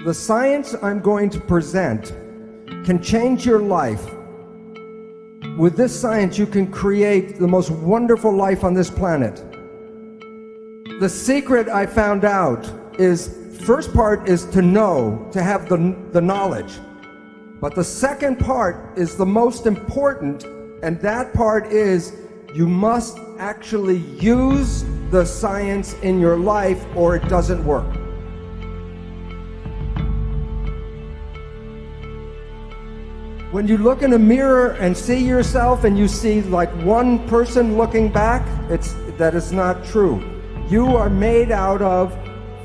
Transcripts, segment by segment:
The science I'm going to present can change your life. With this science, you can create the most wonderful life on this planet. The secret I found out is, first part is to know, to have the knowledge. But the second part is the most important, and that part is you must actually use the science in your life or it doesn't work. When you look in a mirror and see yourself and you see like one person looking back, that is not true. You are made out of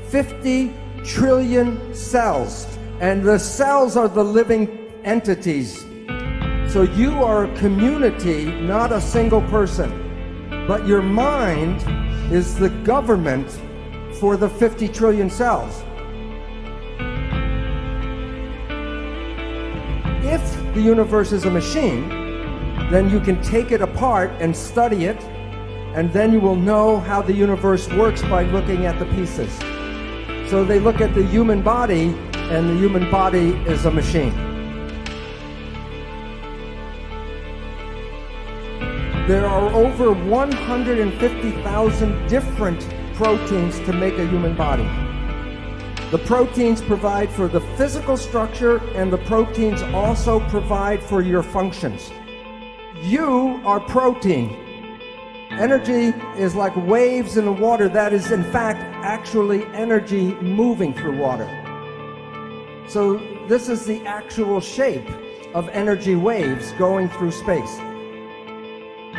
50 trillion cells, and the cells are the living entities. So you are a community, not a single person. But your mind is the government for the 50 trillion cells. If the universe is a machine, then you can take it apart and study it, and then you will know how the universe works by looking at the pieces. So they look at the human body, and the human body is a machine. There are over 150,000 different proteins to make a human body. The proteins provide for the physical structure, and the proteins also provide for your functions. You are protein. Energy is like waves in the water. That is, in fact, actually energy moving through water. So this is the actual shape of energy waves going through space.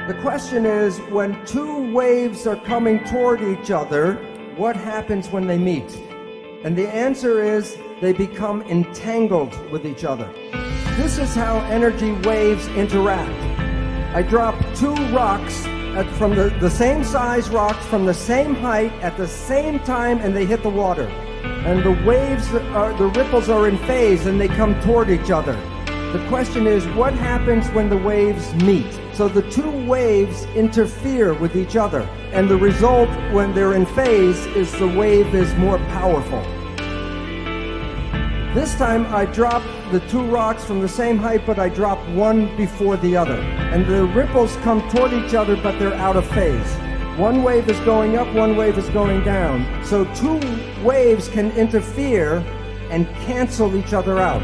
The question is, when two waves are coming toward each other, what happens when they meet? And the answer is, they become entangled with each other. This is how energy waves interact. I drop two rocks from the same size rocks, from the same height, at the same time, and they hit the water. And the waves, the ripples are in phase, and they come toward each other. The question is, what happens when the waves meet? So the two waves interfere with each other, and the result when they're in phase is the wave is more powerful. This time I drop the two rocks from the same height, but I drop one before the other. And the ripples come toward each other, but they're out of phase. One wave is going up, one wave is going down. So two waves can interfere and cancel each other out.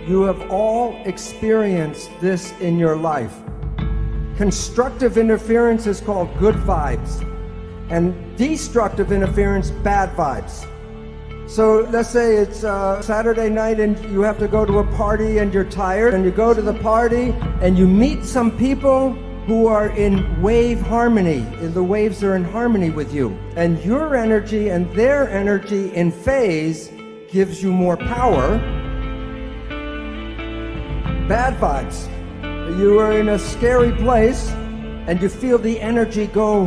You have all experienced this in your life. Constructive interference is called good vibes, and destructive interference, bad vibes. So let's say it's Saturday night and you have to go to a party and you're tired, and you go to the party and you meet some people who are in wave harmony. The waves are in harmony with you, and your energy and their energy in phase gives you more power. Bad vibes. You are in a scary place and you feel the energy go.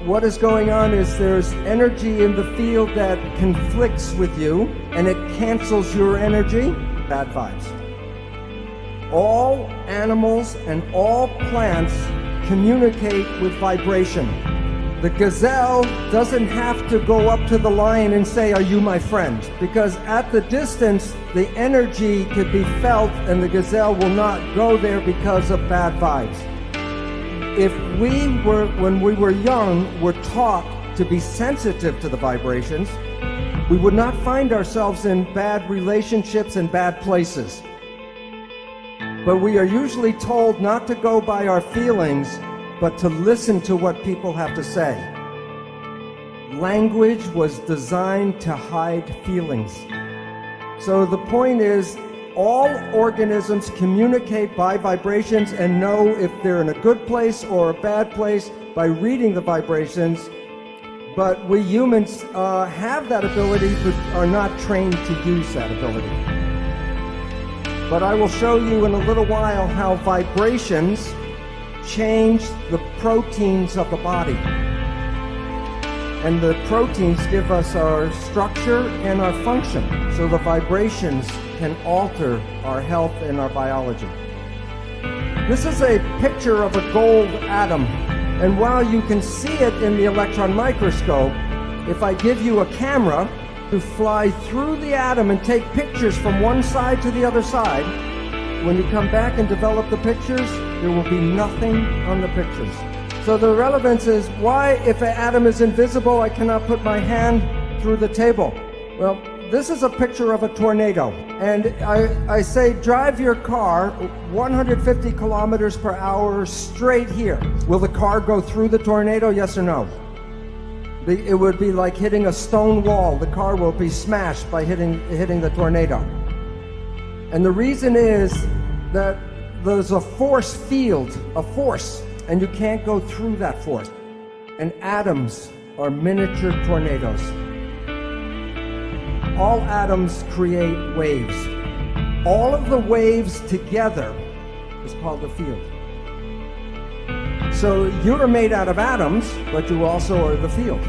What is going on is there's energy in the field that conflicts with you, and it cancels your energy. Bad vibes. All animals and all plants communicate with vibration. The gazelle doesn't have to go up to the lion and say, "Are you my friend?" Because at the distance, the energy could be felt, and the gazelle will not go there because of bad vibes. If when we were young, were taught to be sensitive to the vibrations, we would not find ourselves in bad relationships and bad places. But we are usually told not to go by our feelings, but to listen to what people have to say. Language was designed to hide feelings. So the point is, all organisms communicate by vibrations and know if they're in a good place or a bad place by reading the vibrations. But we humans have that ability, but are not trained to use that ability. But I will show you in a little while how vibrations change the proteins of the body. And the proteins give us our structure and our function. So the vibrations can alter our health and our biology. This is a picture of a gold atom. And while you can see it in the electron microscope, if I give you a camera to fly through the atom and take pictures from one side to the other side. When you come back and develop the pictures, there will be nothing on the pictures. So the relevance is, why, if an atom is invisible, I cannot put my hand through the table? Well, this is a picture of a tornado. And I say, drive your car 150 kilometers per hour straight here. Will the car go through the tornado, yes or no? It would be like hitting a stone wall. The car will be smashed by hitting the tornado. And the reason is that there's a force field, a force, and you can't go through that force. And atoms are miniature tornadoes. All atoms create waves. All of the waves together is called the field. So you are made out of atoms, but you also are the field.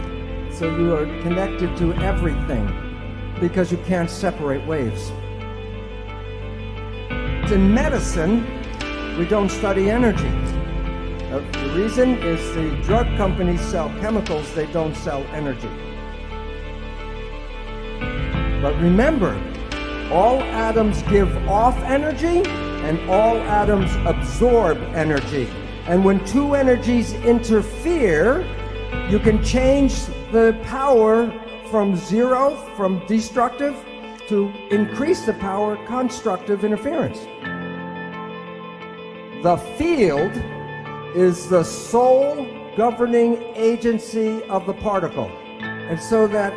So you are connected to everything because you can't separate waves. In medicine, we don't study energy. The reason is the drug companies sell chemicals, they don't sell energy. But remember, all atoms give off energy and all atoms absorb energy. And when two energies interfere, you can change the power from zero, from destructive, to increase the power, constructive interference. The field is the sole governing agency of the particle. And so that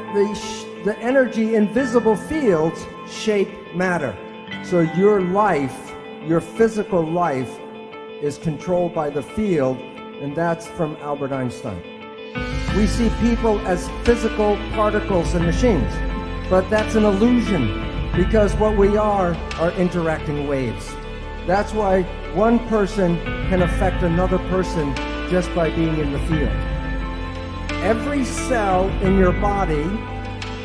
the energy in visible fields shape matter. So your life, your physical life, is controlled by the field, and that's from Albert Einstein. We see people as physical particles and machines, but that's an illusion, because what we are interacting waves. That's why one person can affect another person just by being in the field. Every cell in your body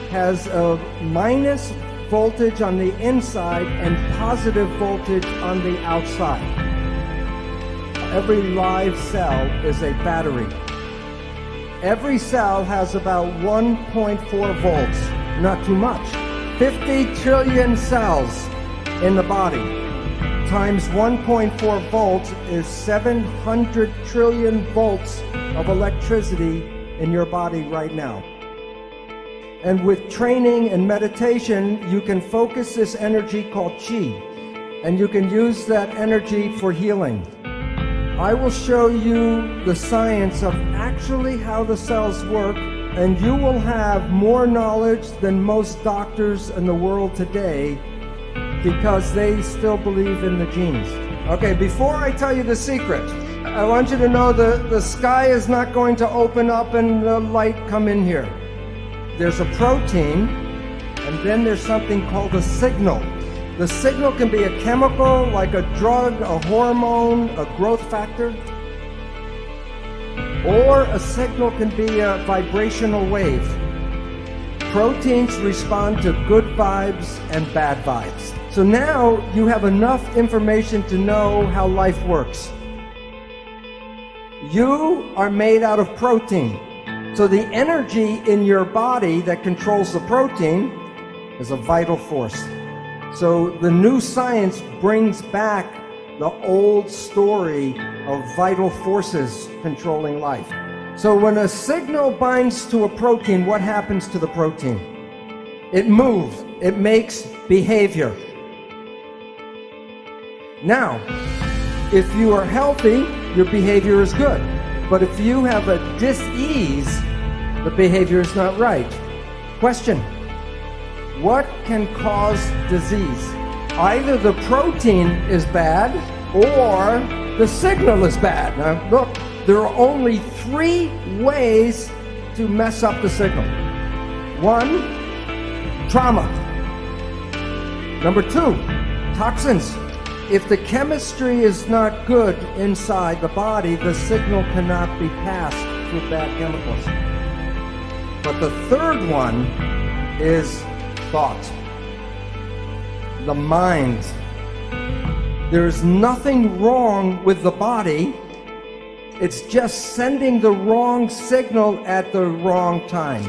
has a minus voltage on the inside and positive voltage on the outside. Every live cell is a battery. Every cell has about 1.4 volts, not too much. 50 trillion cells in the body times 1.4 volts is 700 trillion volts of electricity in your body right now. And with training and meditation, you can focus this energy called Qi, and you can use that energy for healing. I will show you the science of actually how the cells work, and you will have more knowledge than most doctors in the world today, because they still believe in the genes. Okay, before I tell you the secret, I want you to know the sky is not going to open up and the light come in here. There's a protein, and then there's something called a signal. The signal can be a chemical, like a drug, a hormone, a growth factor, or a signal can be a vibrational wave. Proteins respond to good vibes and bad vibes. So now you have enough information to know how life works. You are made out of protein. So the energy in your body that controls the protein is a vital force. So the new science brings back the old story of vital forces controlling life. So when a signal binds to a protein, what happens to the protein? It moves. It makes behavior. Now, if you are healthy, your behavior is good. But if you have a dis-ease, the behavior is not right. Question: what can cause disease? Either the protein is bad or the signal is bad. Now, look, there are only 3 ways to mess up the signal. 1, trauma. Number 2, toxins. If the chemistry is not good inside the body, the signal cannot be passed through bad chemicals. But the third one is thought, the mind. There's nothing wrong with the body. It's just sending the wrong signal at the wrong time.